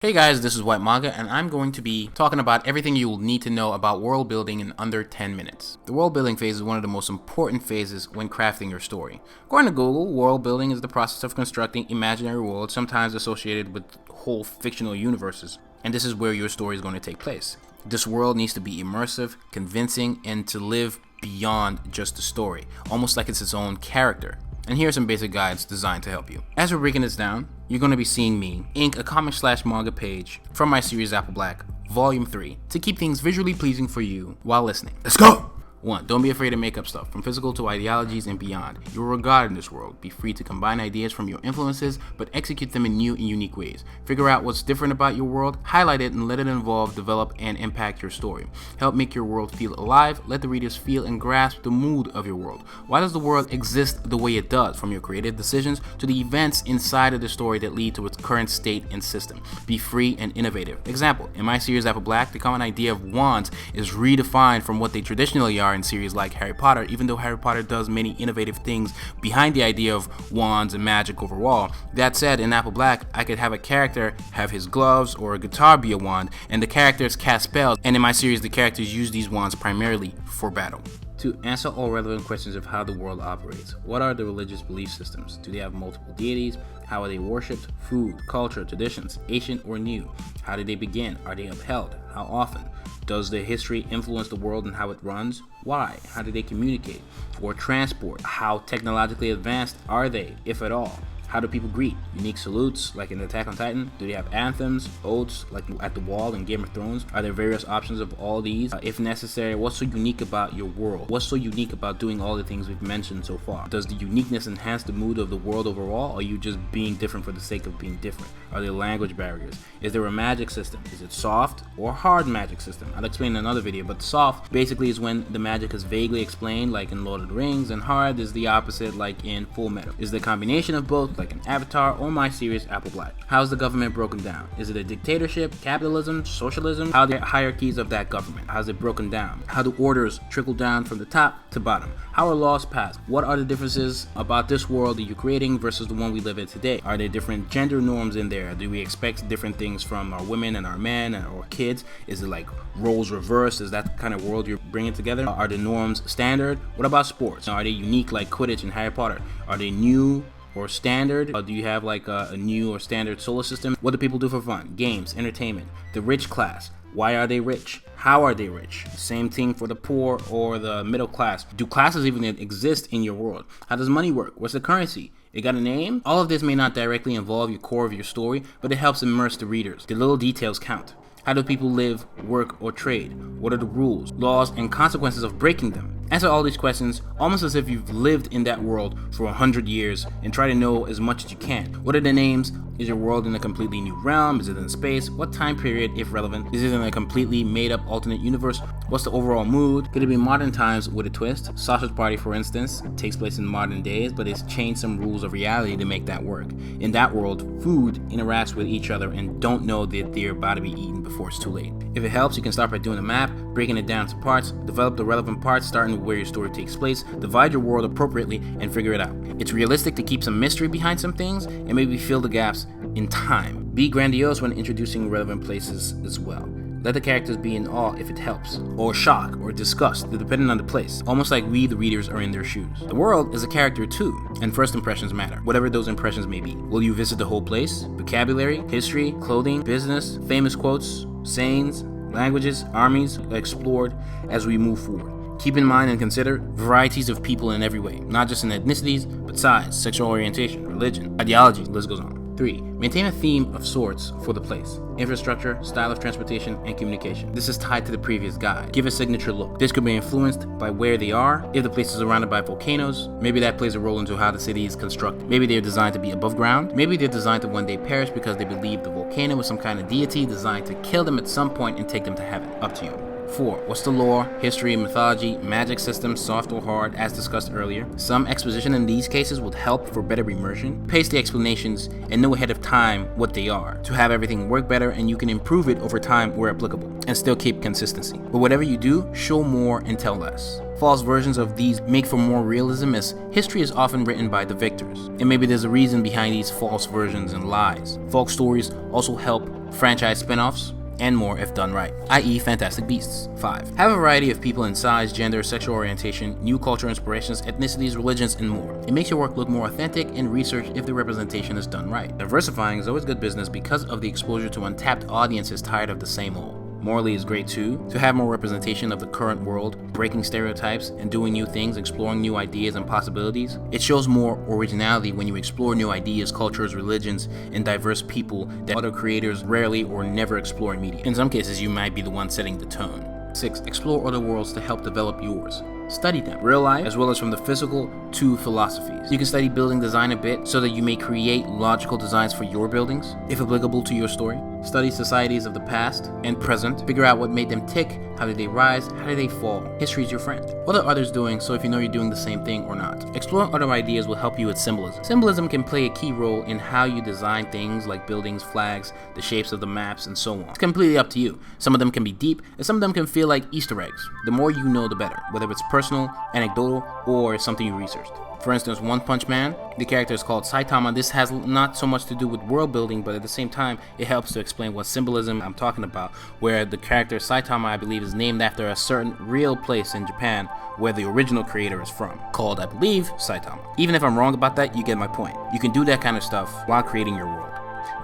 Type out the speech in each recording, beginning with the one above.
Hey guys, this is Whyt Manga, and I'm going to be talking about everything you will need to know about world building in under 10 minutes. The world building phase is one of the most important phases when crafting your story. According to Google, world building is the process of constructing imaginary worlds, sometimes associated with whole fictional universes, and this is where your story is going to take place. This world needs to be immersive, convincing, and to live beyond just the story, almost like it's its own character. And here are some basic guides designed to help you. As we're breaking this down, you're going to be seeing me ink a comic/manga page from my series Apple Black, Volume 3, to keep things visually pleasing for you while listening. Let's go! 1. Don't be afraid to make up stuff, from physical to ideologies and beyond. You are a god in this world. Be free to combine ideas from your influences, but execute them in new and unique ways. Figure out what's different about your world, highlight it, and let it evolve, develop, and impact your story. Help make your world feel alive. Let the readers feel and grasp the mood of your world. Why does the world exist the way it does, from your creative decisions to the events inside of the story that lead to its current state and system? Be free and innovative. Example, in my series Apple Black, the common idea of wands is redefined from what they traditionally are in series like Harry Potter, even though Harry Potter does many innovative things behind the idea of wands and magic overall. That said, in Apple Black, I could have a character have his gloves or a guitar be a wand, and the characters cast spells, and in my series, the characters use these wands primarily for battle. To answer all relevant questions of how the world operates. What are the religious belief systems? Do they have multiple deities? How are they worshipped? Food, culture, traditions, ancient or new? How did they begin? Are they upheld? How often? Does their history influence the world and how it runs? Why? How do they communicate or transport? How technologically advanced are they, if at all? How do people greet? Unique salutes, like in Attack on Titan? Do they have anthems, oaths, like at the Wall in Game of Thrones? Are there various options of all these? If necessary, what's so unique about your world? What's so unique about doing all the things we've mentioned so far? Does the uniqueness enhance the mood of the world overall, or are you just being different for the sake of being different? Are there language barriers? Is there a magic system? Is it soft or hard magic system? I'll explain in another video, but soft basically is when the magic is vaguely explained, like in Lord of the Rings, and hard is the opposite, like in Full Metal. Is the combination of both, like an Avatar or my series Apple Black? How's the government broken down? Is it a dictatorship, capitalism, socialism? How are the hierarchies of that government? How's it broken down? How do orders trickle down from the top to bottom? How are laws passed? What are the differences about this world that you're creating versus the one we live in today? Are there different gender norms in there? Do we expect different things from our women and our men and our kids? Is it like roles reversed? Is that the kind of world you're bringing together? Are the norms standard? What about sports? Are they unique like Quidditch and Harry Potter? Are they new or standard? Do you have like a new or standard solar system? What do people do for fun? Games, entertainment. The rich class. Why are they rich? How are they rich? Same thing for the poor or the middle class. Do classes even exist in your world? How does money work? What's the currency? It got a name? All of this may not directly involve your core of your story, but it helps immerse the readers. The little details count. How do people live, work, or trade? What are the rules, laws, and consequences of breaking them? Answer all these questions almost as if you've lived in that world for 100 years and try to know as much as you can. What are the names? Is your world in a completely new realm? Is it in space? What time period, if relevant? Is it in a completely made-up alternate universe? What's the overall mood? Could it be modern times with a twist? Sausage Party, for instance, takes place in modern days, but it's changed some rules of reality to make that work. In that world, food interacts with each other and don't know that they're about to be eaten before it's too late. If it helps, you can start by doing a map, breaking it down to parts, develop the relevant parts, starting with where your story takes place, divide your world appropriately, and figure it out. It's realistic to keep some mystery behind some things, and maybe fill the gaps in time. Be grandiose when introducing relevant places as well. Let the characters be in awe if it helps, or shock, or disgust, depending on the place, almost like we, the readers, are in their shoes. The world is a character too, and first impressions matter, whatever those impressions may be. Will you visit the whole place? Vocabulary, history, clothing, business, famous quotes, sayings, languages, armies explored as we move forward. Keep in mind and consider varieties of people in every way, not just in ethnicities, but size, sexual orientation, religion, ideology, the list goes on. 3. Maintain a theme of sorts for the place. Infrastructure, style of transportation, and communication. This is tied to the previous guide. Give a signature look. This could be influenced by where they are. If the place is surrounded by volcanoes, maybe that plays a role into how the city is constructed. Maybe they're designed to be above ground. Maybe they're designed to one day perish because they believe the volcano was some kind of deity designed to kill them at some point and take them to heaven. Up to you. 4. What's the lore, history, mythology, magic system, soft or hard, as discussed earlier. Some exposition in these cases would help for better immersion. Paste the explanations and know ahead of time what they are, to have everything work better, and you can improve it over time where applicable, and still keep consistency. But whatever you do, show more and tell less. False versions of these make for more realism, as history is often written by the victors, and maybe there's a reason behind these false versions and lies. Folk stories also help franchise spin-offs, and more if done right, i.e. Fantastic Beasts. 5. Have a variety of people in size, gender, sexual orientation, new cultural inspirations, ethnicities, religions, and more. It makes your work look more authentic and researched if the representation is done right. Diversifying is always good business because of the exposure to untapped audiences tired of the same old. Morally is great too, to have more representation of the current world, breaking stereotypes and doing new things, exploring new ideas and possibilities. It shows more originality when you explore new ideas, cultures, religions, and diverse people that other creators rarely or never explore in media. In some cases, you might be the one setting the tone. 6. Explore other worlds to help develop yours. Study them, real life as well as from the physical to philosophies. You can study building design a bit so that you may create logical designs for your buildings, if applicable to your story. Study societies of the past and present, figure out what made them tick, how did they rise, how did they fall. History is your friend. What are others doing, so if you know you're doing the same thing or not. Exploring other ideas will help you with symbolism. Symbolism can play a key role in how you design things like buildings, flags, the shapes of the maps, and so on. It's completely up to you. Some of them can be deep, and some of them can feel like Easter eggs. The more you know, the better, whether it's personal, anecdotal, or something you researched. For instance, One Punch Man, the character is called Saitama. This has not so much to do with world building, but at the same time, it helps to explain what symbolism I'm talking about, where the character Saitama, I believe, is named after a certain real place in Japan where the original creator is from, called, I believe, Saitama. Even if I'm wrong about that, you get my point. You can do that kind of stuff while creating your world,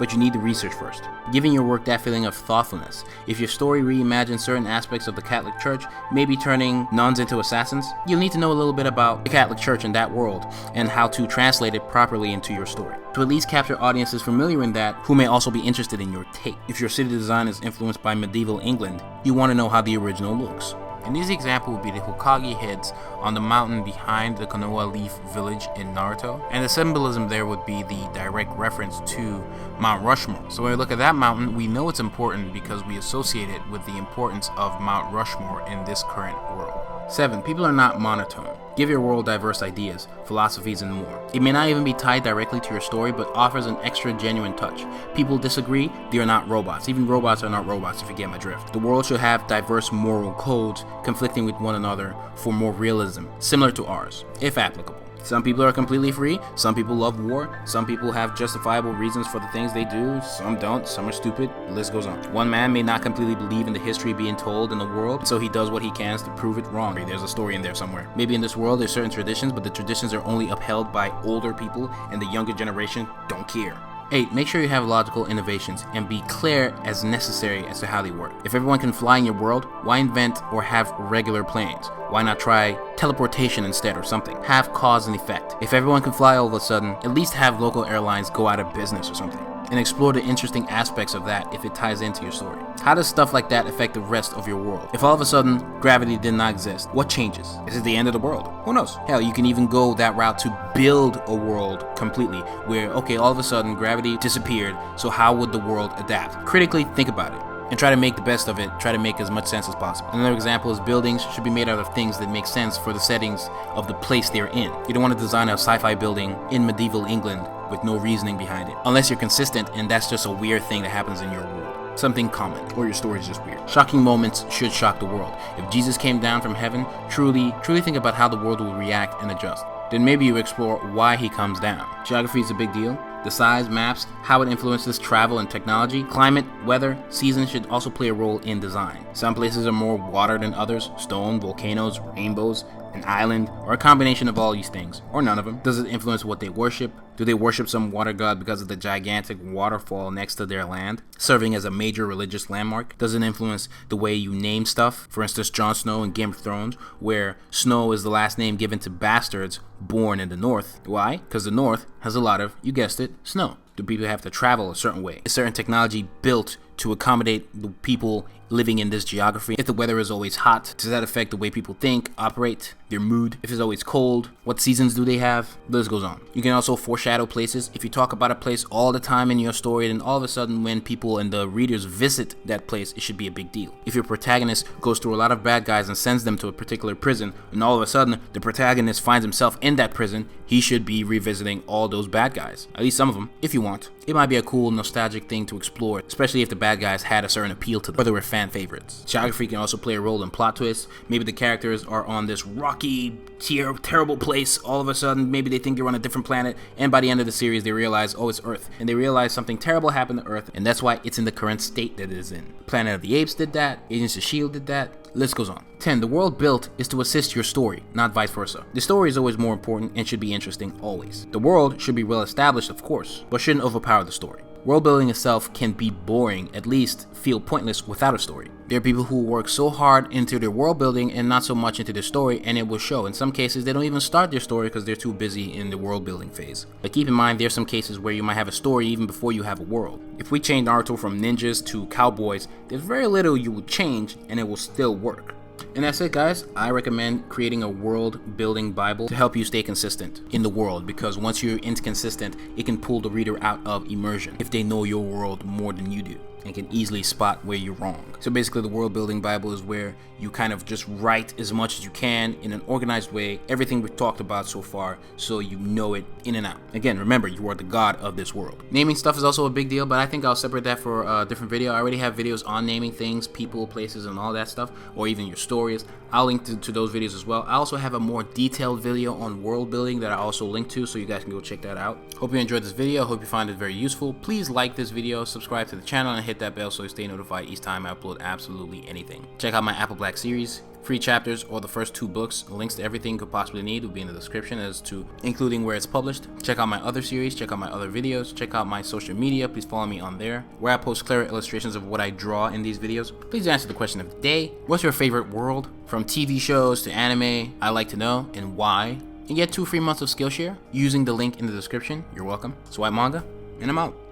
but you need the research first, giving your work that feeling of thoughtfulness. If your story reimagines certain aspects of the Catholic Church, maybe turning nuns into assassins, you'll need to know a little bit about the Catholic Church in that world and how to translate it properly into your story, to at least capture audiences familiar in that who may also be interested in your take. If your city design is influenced by medieval England, you want to know how the original looks. An easy example would be the Hokage heads on the mountain behind the Konoha Leaf village in Naruto, and the symbolism there would be the direct reference to Mount Rushmore. So when we look at that mountain, we know it's important because we associate it with the importance of Mount Rushmore in this current world. 7. People are not monotone. Give your world diverse ideas, philosophies, and more. It may not even be tied directly to your story, but offers an extra genuine touch. People disagree, they are not robots. Even robots are not robots, if you get my drift. The world should have diverse moral codes conflicting with one another for more realism, similar to ours, if applicable. Some people are completely free, some people love war, some people have justifiable reasons for the things they do, some don't, some are stupid, the list goes on. One man may not completely believe in the history being told in the world, so he does what he can to prove it wrong. There's a story in there somewhere. Maybe in this world there's certain traditions, but the traditions are only upheld by older people and the younger generation don't care. 8. Make sure you have logical innovations and be clear as necessary as to how they work. If everyone can fly in your world, why invent or have regular planes? Why not try teleportation instead or something? Have cause and effect. If everyone can fly all of a sudden, at least have local airlines go out of business or something, and explore the interesting aspects of that if it ties into your story. How does stuff like that affect the rest of your world? If all of a sudden gravity did not exist, what changes? Is it the end of the world? Who knows? Hell, you can even go that route to build a world completely where, okay, all of a sudden gravity disappeared, so how would the world adapt? Critically think about it and try to make the best of it, try to make as much sense as possible. Another example is buildings should be made out of things that make sense for the settings of the place they're in. You don't want to design a sci-fi building in medieval England with no reasoning behind it, unless you're consistent and that's just a weird thing that happens in your world. Something common, or your story is just weird. Shocking moments should shock the world. If Jesus came down from heaven, truly think about how the world will react and adjust. Then maybe you explore why he comes down. Geography is a big deal. The size, maps, how it influences travel and technology. Climate, weather, seasons should also play a role in design. Some places are more water than others, stone, volcanoes, rainbows, an island, or a combination of all these things, or none of them. Does it influence what they worship? Do they worship some water god because of the gigantic waterfall next to their land, serving as a major religious landmark? Does it influence the way you name stuff? For instance, Jon Snow in Game of Thrones, where Snow is the last name given to bastards born in the North. Why? Because the North has a lot of, you guessed it, snow. Do people have to travel a certain way? Is certain technology built to accommodate the people living in this geography. If the weather is always hot, does that affect the way people think, operate, their mood? If it's always cold, what seasons do they have? The list goes on. You can also foreshadow places. If you talk about a place all the time in your story, then all of a sudden when people and the readers visit that place, it should be a big deal. If your protagonist goes through a lot of bad guys and sends them to a particular prison, and all of a sudden the protagonist finds himself in that prison, he should be revisiting all those bad guys. At least some of them, if you want. It might be a cool nostalgic thing to explore, especially if the bad guys had a certain appeal to them, or they were fan favorites. Geography can also play a role in plot twists. Maybe the characters are on this rocky, terrible place. All of a sudden, maybe they think they're on a different planet, and by the end of the series, they realize, oh, it's Earth. And they realize something terrible happened to Earth, and that's why it's in the current state that it is in. Planet of the Apes did that. Agents of S.H.I.E.L.D. did that. List goes on. 10. The world built is to assist your story, not vice versa. The story is always more important and should be interesting always. The world should be well established, of course, but shouldn't overpower the story. World building itself can be boring, at least feel pointless without a story. There are people who work so hard into their world building and not so much into their story, and it will show. In some cases, they don't even start their story because they're too busy in the world building phase. But keep in mind, there's some cases where you might have a story even before you have a world. If we change Naruto from ninjas to cowboys, there's very little you will change and it will still work. And that's it, guys. I recommend creating a world building Bible to help you stay consistent in the world, because once you're inconsistent, it can pull the reader out of immersion if they know your world more than you do and can easily spot where you're wrong. So basically, the world building Bible is where you kind of just write as much as you can in an organized way, everything we've talked about so far, so you know it in and out. Again, remember, you are the god of this world. Naming stuff is also a big deal, but I think I'll separate that for a different video. I already have videos on naming things, people, places, and all that stuff, or even your stories. I'll link to those videos as well. I also have a more detailed video on world building that I also link to, so you guys can go check that out. Hope you enjoyed this video. Hope you find it very useful. Please like this video, subscribe to the channel, and hit that bell so you stay notified each time I upload absolutely anything. Check out my Apple Black series, free chapters, or the first 2 books. Links to everything you could possibly need will be in the description, as to including where it's published. Check out my other series, check out my other videos, check out my social media. Please follow me on there, where I post clearer illustrations of what I draw in these videos. Please answer the question of the day. What's your favorite world? From TV shows to anime, I like to know, and why? And get 2 free months of Skillshare using the link in the description. You're welcome. It's WHYTMANGA, and I'm out.